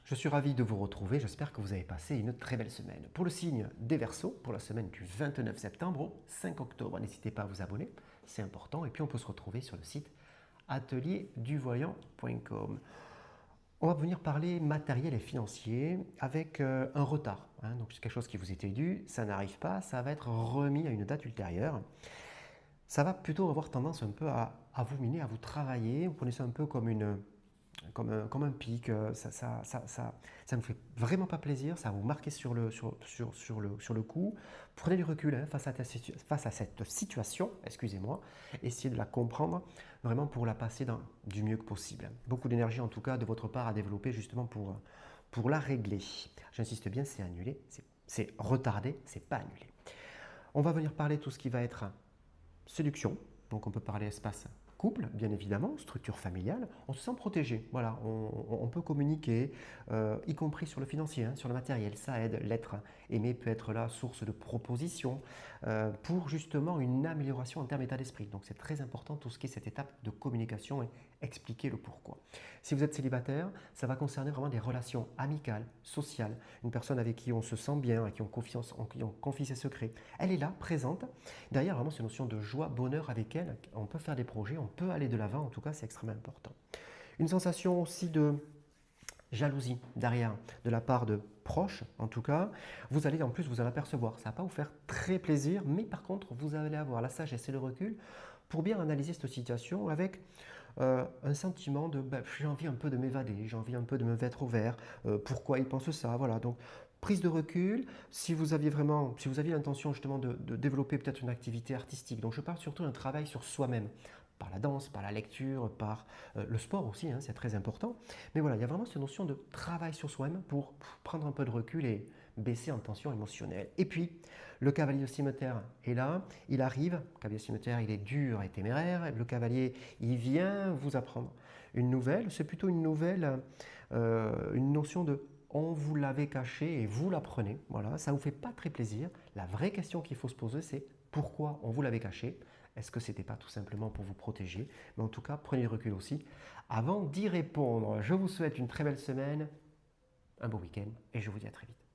Je suis ravi de vous retrouver, j'espère que vous avez passé une très belle semaine. Pour le signe des Verseaux, pour la semaine du 29 septembre au 5 octobre, n'hésitez pas à vous abonner, c'est important. Et puis on peut se retrouver sur le site atelierduvoyant.com. On va venir parler matériel et financier avec un retard. Donc c'est quelque chose qui vous était dû, ça n'arrive pas, ça va être remis à une date ultérieure. Ça va plutôt avoir tendance un peu à vous miner, à vous travailler. Vous prenez ça un peu comme un pic, ça ne vous fait vraiment pas plaisir, ça va vous marquer sur le coup. Prenez du recul face à cette situation, excusez-moi, essayez de la comprendre vraiment pour la passer du mieux que possible. Beaucoup d'énergie en tout cas de votre part à développer justement pour la régler. J'insiste bien, c'est annulé, c'est retardé, c'est pas annulé. On va venir parler de tout ce qui va être séduction, donc on peut parler espace couple, bien évidemment, structure familiale, on se sent protégé. Voilà, on peut communiquer, y compris sur le financier, sur le matériel, ça aide. L'être aimé peut être là source de propositions pour justement une amélioration en termes d'état d'esprit. Donc c'est très important tout ce qui est cette étape de communication et expliquer le pourquoi. Si vous êtes célibataire, ça va concerner vraiment des relations amicales, sociales, une personne avec qui on se sent bien, à qui on confie ses secrets. Elle est là, présente. Derrière, vraiment, cette notion de joie, bonheur avec elle, on peut faire des projets, on peut aller de l'avant, en tout cas, c'est extrêmement important. Une sensation aussi de jalousie derrière, de la part de proches, en tout cas, vous allez apercevoir. Ça ne va pas vous faire très plaisir, mais par contre, vous allez avoir la sagesse et le recul pour bien analyser cette situation avec un sentiment de j'ai envie un peu de m'évader, j'ai envie un peu de me mettre au vert, pourquoi il pense ça, voilà. Donc, prise de recul, si vous aviez l'intention justement de développer peut-être une activité artistique, donc je parle surtout d'un travail sur soi-même, par la danse, par la lecture, par le sport aussi, c'est très important. Mais voilà, il y a vraiment cette notion de travail sur soi-même pour prendre un peu de recul et baisser en tension émotionnelle. Et puis, le cavalier au cimetière est là, il arrive, le cavalier au cimetière, il est dur et téméraire, le cavalier, il vient vous apprendre une nouvelle, c'est plutôt une nouvelle, une notion de on vous l'avait caché et vous l'apprenez. Voilà, ça ne vous fait pas très plaisir. La vraie question qu'il faut se poser, c'est pourquoi on vous l'avait caché? Est-ce que ce n'était pas tout simplement pour vous protéger? Mais en tout cas, prenez du recul aussi avant d'y répondre. Je vous souhaite une très belle semaine, un beau week-end et je vous dis à très vite.